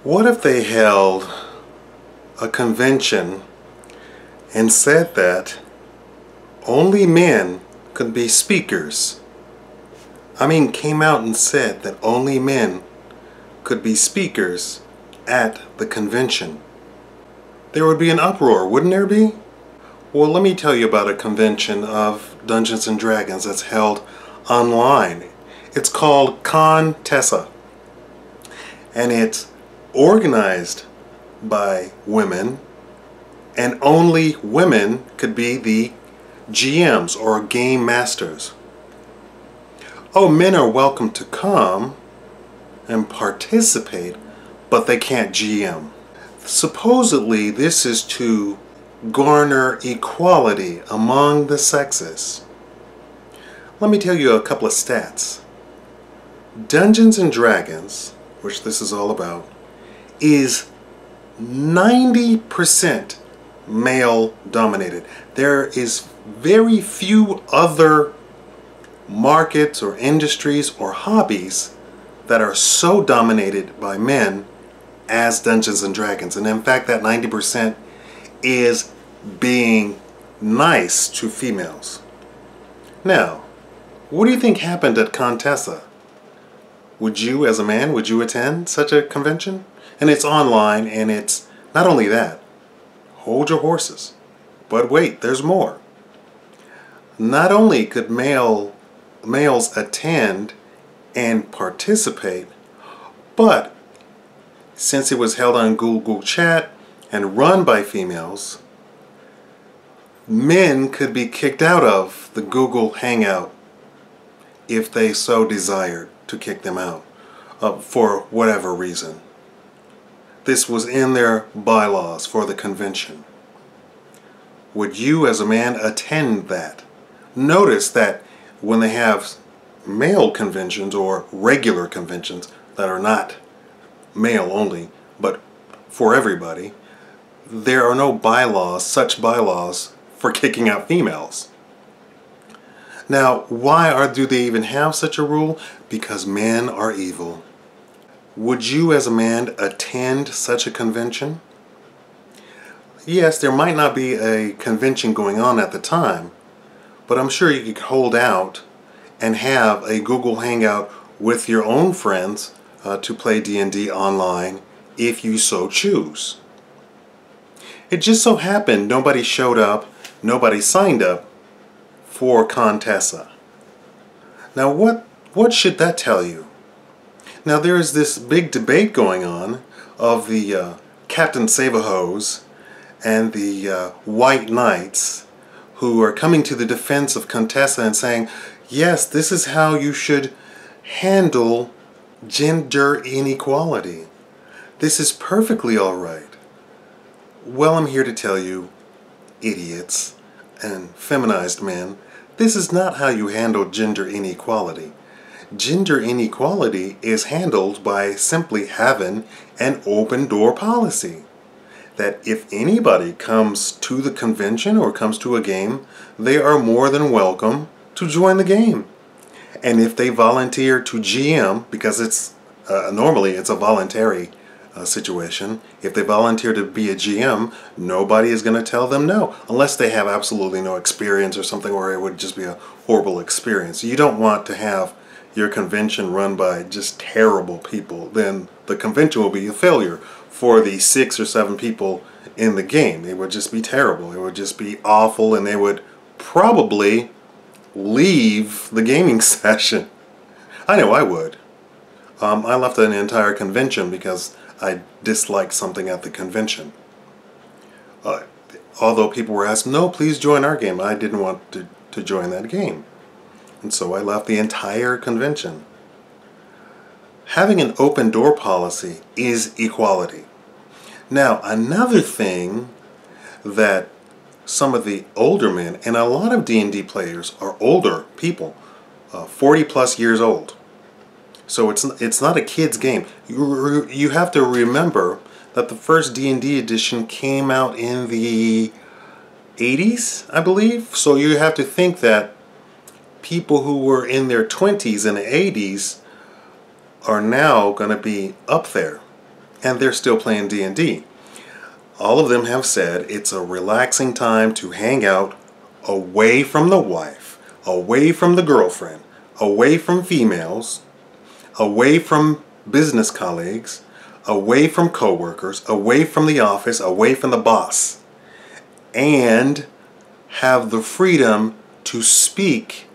What if they held a convention and said that only men could be speakers? I mean, came out and said that only men could be speakers at the convention. There would be an uproar, wouldn't there be? Well, let me tell you about a convention of Dungeons and Dragons that's held online. It's called Contessa, and it's organized by women, and only women could be the GMs or game masters. Oh, men are welcome to come and participate, but they can't GM. Supposedly, this is to garner equality among the sexes. Let me tell you a couple of stats. Dungeons and Dragons, which this is all about, is 90% male dominated. There is very few other markets or industries or hobbies that are so dominated by men as Dungeons and Dragons. And in fact, that 90% is being nice to females. Now, what do you think happened at Contessa? Would you, as a man, would you attend such a convention? And it's online, and it's not only that. Hold your horses. But wait, there's more. Not only could males attend and participate, but since it was held on Google Chat and run by females, men could be kicked out of the Google Hangout if they so desired to kick them out for whatever reason. This was in their bylaws for the convention. Would you as a man attend that? Notice that when they have male conventions or regular conventions that are not male only, but for everybody, there are no bylaws, such bylaws, for kicking out females. Now, why do they even have such a rule? Because men are evil. Would you as a man attend such a convention? Yes, there might not be a convention going on at the time, but I'm sure you could hold out and have a Google Hangout with your own friends to play D&D online if you so choose. It just so happened nobody showed up, nobody signed up for Contessa. Now what should that tell you? Now there is this big debate going on of the Captain Save-A-Hose and the White Knights who are coming to the defense of Contessa and saying, yes, this is how you should handle gender inequality. This is perfectly all right. Well, I'm here to tell you, idiots and feminized men, this is not how you handle gender inequality. Gender inequality is handled by simply having an open door policy. That if anybody comes to the convention or comes to a game, they are more than welcome to join the game. And if they volunteer to GM, because it's normally it's a voluntary situation, if they volunteer to be a GM, nobody is going to tell them no, unless they have absolutely no experience or something, or it would just be a horrible experience. You don't want to have your convention run by just terrible people. Then the convention will be a failure for the 6 or 7 people in the game. It would just be terrible. It would just be awful, and they would probably leave the gaming session. I know I would. I left an entire convention because I disliked something at the convention. Although people were asked, no, please join our game. I didn't want to join that game. And so I left the entire convention. Having an open door policy is equality. Now, another thing that some of the older men, and a lot of D&D players are older people, 40 plus years old. So it's not a kid's game. You have to remember that the first D&D edition came out in the 80s, I believe. So you have to think that people who were in their 20s in the 80s are now going to be up there. and they're still playing D&D. All of them have said it's a relaxing time to hang out away from the wife, away from the girlfriend, away from females, away from business colleagues, away from coworkers, away from the office, away from the boss, and have the freedom to speak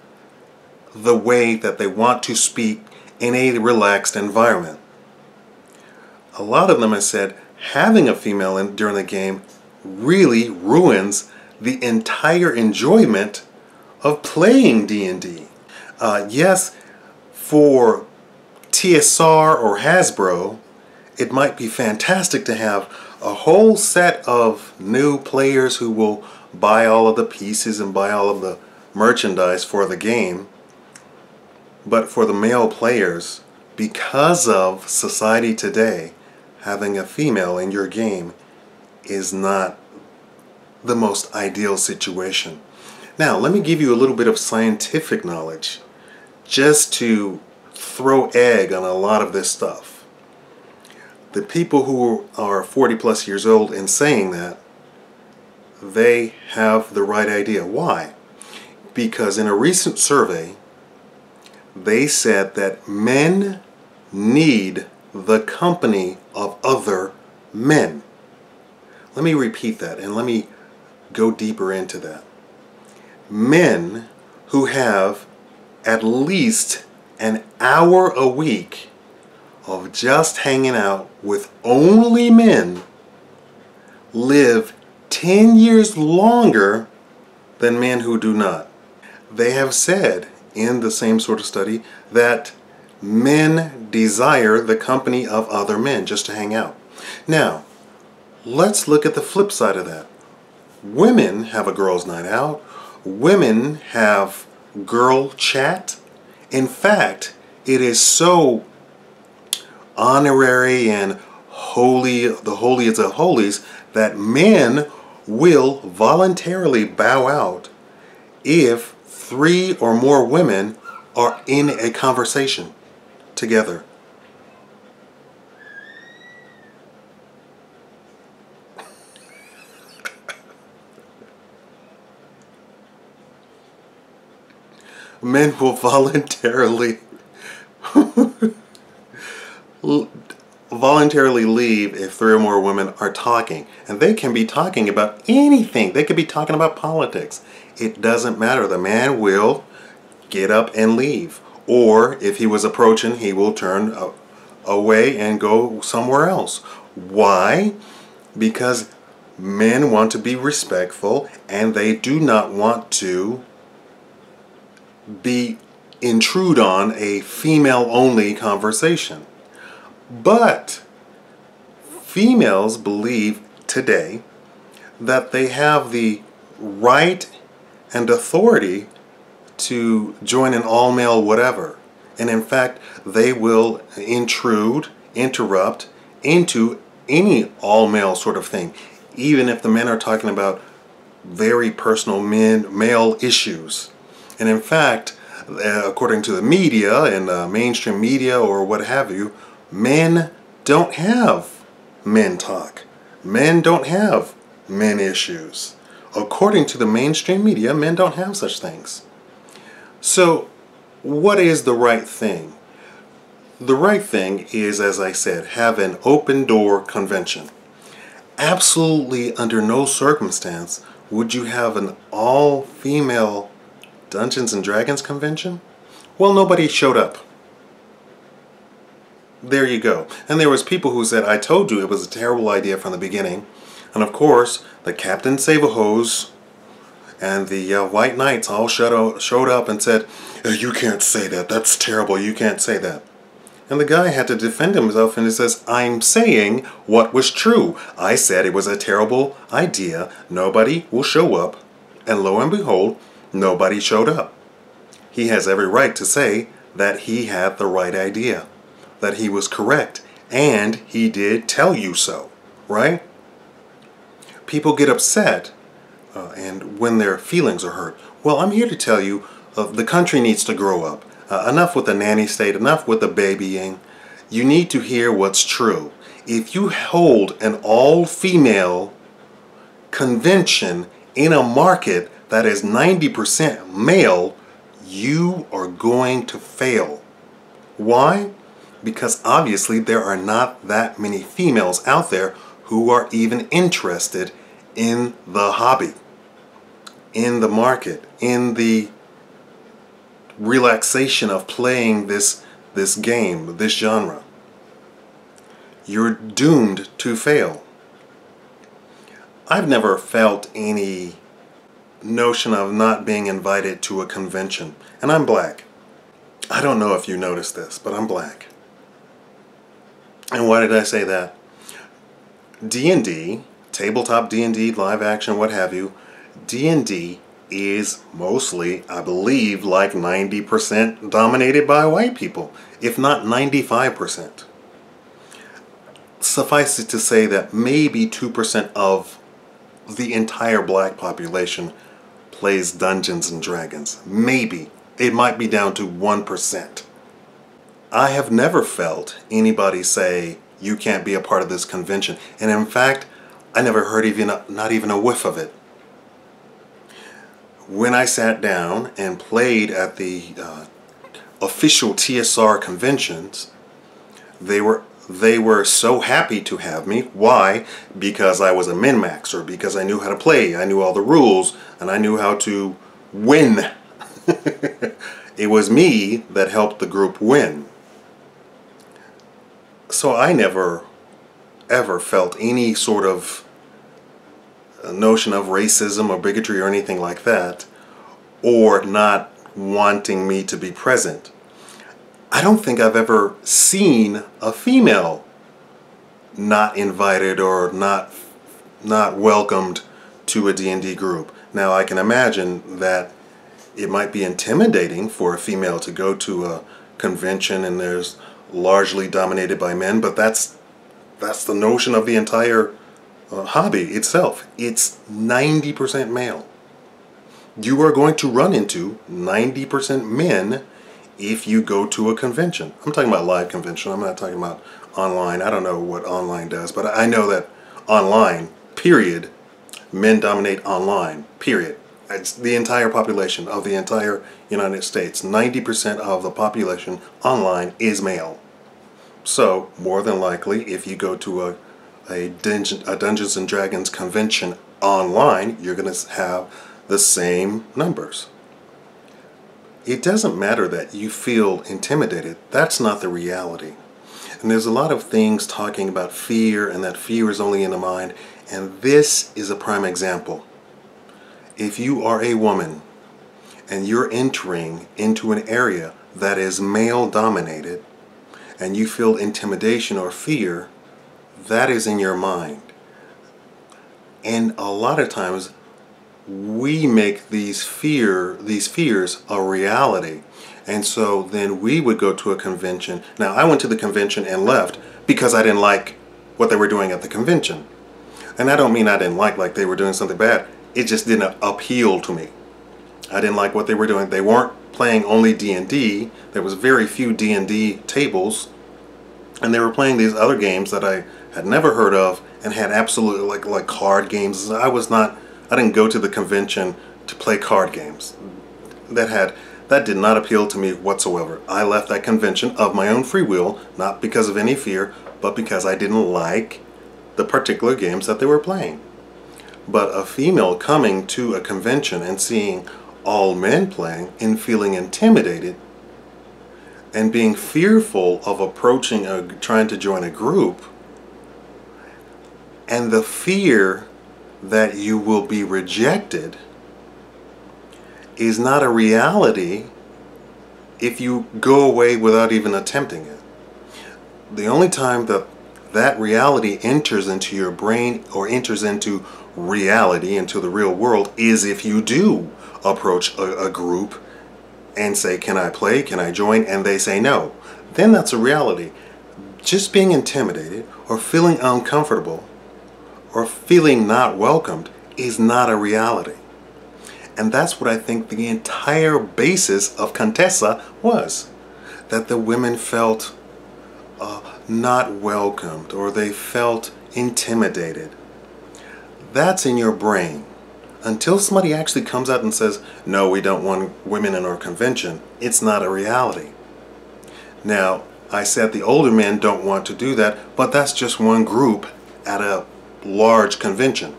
the way that they want to speak in a relaxed environment. A lot of them have said having a female during the game really ruins the entire enjoyment of playing D&D. Yes, for TSR or Hasbro, it might be fantastic to have a whole set of new players who will buy all of the pieces and buy all of the merchandise for the game. But for the male players, because of society today, having a female in your game is not the most ideal situation. Now, let me give you a little bit of scientific knowledge just to throw egg on a lot of this stuff. The people who are 40 plus years old and saying that, they have the right idea. Why? Because in a recent survey, they said that men need the company of other men. Let me repeat that and let me go deeper into that. Men who have at least an hour a week of just hanging out with only men live 10 years longer than men who do not. They have said in the same sort of study that men desire the company of other men just to hang out. Now, let's look at the flip side of that. Women have a girls' night out. Women have girl chat. In fact, it is so honorary and holy, the holiest of holies, that men will voluntarily bow out if 3 or more women are in a conversation together. Men will voluntarily leave if 3 or more women are talking. And they can be talking about anything. They could be talking about politics. It doesn't matter. The man will get up and leave. Or if he was approaching, he will turn away and go somewhere else. Why? Because men want to be respectful and they do not want to intrude on a female-only conversation. But females believe today that they have the right and authority to join an all-male whatever. And in fact, they will interrupt into any all-male sort of thing, even if the men are talking about very personal male issues. And in fact, according to the media and mainstream media or what have you, men don't have men talk. Men don't have men issues. According to the mainstream media, men don't have such things. So, what is the right thing? The right thing is, as I said, have an open door convention. Absolutely under no circumstance would you have an all-female Dungeons and Dragons convention? Well, nobody showed up. There you go. And there was people who said, I told you it was a terrible idea from the beginning. And of course, the Captain Save-A-Hose and the White Knights all showed up and said, you can't say that. That's terrible. You can't say that. And the guy had to defend himself and he says, I'm saying what was true. I said it was a terrible idea. Nobody will show up. And lo and behold, nobody showed up. He has every right to say that he had the right idea, that he was correct, and he did tell you so, right? People get upset and when their feelings are hurt. Well, I'm here to tell you the country needs to grow up. Enough with the nanny state, enough with the babying. You need to hear what's true. If you hold an all-female convention in a market that is 90% male, you are going to fail. Why? Because obviously there are not that many females out there who are even interested in the hobby, in the market, in the relaxation of playing this game, this genre. You're doomed to fail. I've never felt any notion of not being invited to a convention, and I'm black. I don't know if you noticed this, but I'm black. And why did I say that? D&D, tabletop D&D, live action, what have you, D&D is mostly, I believe, like 90% dominated by white people, if not 95%. Suffice it to say that maybe 2% of the entire black population plays Dungeons and Dragons. Maybe. It might be down to 1%. I have never felt anybody say, you can't be a part of this convention. And in fact, I never heard not even a whiff of it. When I sat down and played at the official TSR conventions, they were so happy to have me. Why? Because I was a min-maxer, because I knew how to play, I knew all the rules, and I knew how to win. It was me that helped the group win. So I never ever felt any sort of notion of racism or bigotry or anything like that, or not wanting me to be present. I don't think I've ever seen a female not invited or not welcomed to a D&D group. Now I can imagine that it might be intimidating for a female to go to a convention and there's largely dominated by men, but that's the notion of the entire hobby itself. It's 90% male. You are going to run into 90% men if you go to a convention. I'm talking about live convention. I'm not talking about online. I don't know what online does, but I know that online, period, men dominate online, period. It's the entire population of the entire United States. 90% of the population online is male. So, more than likely, if you go to a Dungeons and Dragons convention online, you're going to have the same numbers. It doesn't matter that you feel intimidated. That's not the reality. And there's a lot of things talking about fear, and that fear is only in the mind. And this is a prime example. If you are a woman and you're entering into an area that is male dominated and you feel intimidation or fear, that is in your mind. And a lot of times we make these fears a reality. And so then we would go to a convention. Now I went to the convention and left because I didn't like what they were doing at the convention. And I don't mean I didn't like they were doing something bad. It just didn't appeal to me. I didn't like what they were doing. They weren't playing only D&D. There was very few D&D tables. And they were playing these other games that I had never heard of and had absolutely like card games. I didn't go to the convention to play card games. That did not appeal to me whatsoever. I left that convention of my own free will, not because of any fear, but because I didn't like the particular games that they were playing. But a female coming to a convention and seeing all men playing and feeling intimidated and being fearful of trying to join a group, and the fear that you will be rejected is not a reality if you go away without even attempting it. The only time that reality enters into your brain or enters into reality, into the real world, is if you do approach a group and say, can I play, can I join, and they say no. Then that's a reality. Just being intimidated or feeling uncomfortable or feeling not welcomed is not a reality. And that's what I think the entire basis of Contessa was. That the women felt not welcomed or they felt intimidated. That's in your brain. Until somebody actually comes out and says, no, we don't want women in our convention, it's not a reality. Now, I said the older men don't want to do that, but that's just one group at a large convention.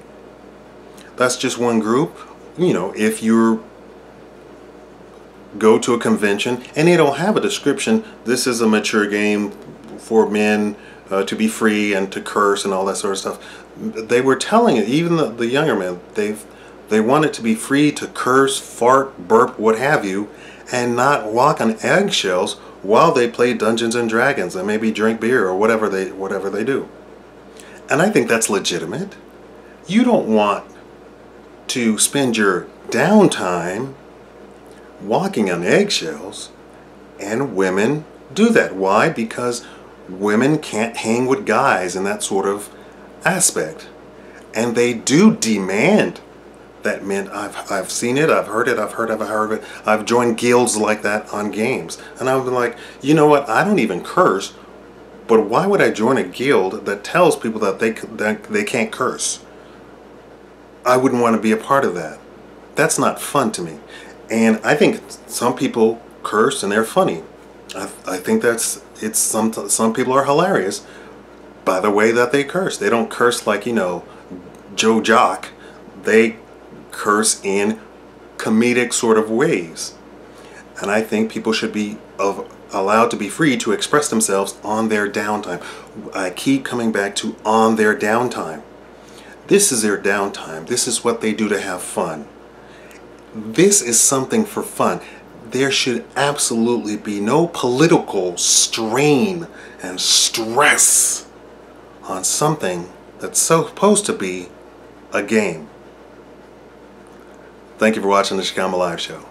That's just one group. You know, if you go to a convention and they don't have a description, this is a mature game for men to be free and to curse and all that sort of stuff. They were telling it, even the younger men, they wanted to be free to curse, fart, burp, what have you, and not walk on eggshells while they play Dungeons and Dragons and maybe drink beer or whatever they do. And I think that's legitimate. You don't want to spend your downtime walking on eggshells, and women do that. Why? Because women can't hang with guys in that sort of aspect. And they do demand that men, I've seen it, I've heard it, I've heard of it. I've joined guilds like that on games. And I've been like, you know what, I don't even curse, but why would I join a guild that tells people that they can't curse? I wouldn't want to be a part of that. That's not fun to me. And I think some people curse and they're funny. I think some people are hilarious by the way that they curse. They don't curse like, you know, Joe Jock. They curse in comedic sort of ways. And I think people should be allowed to be free to express themselves on their downtime. I keep coming back to on their downtime. This is their downtime. This is what they do to have fun. This is something for fun. There should absolutely be no political strain and stress on something that's supposed to be a game. Thank you for watching the Shakaama Live Show.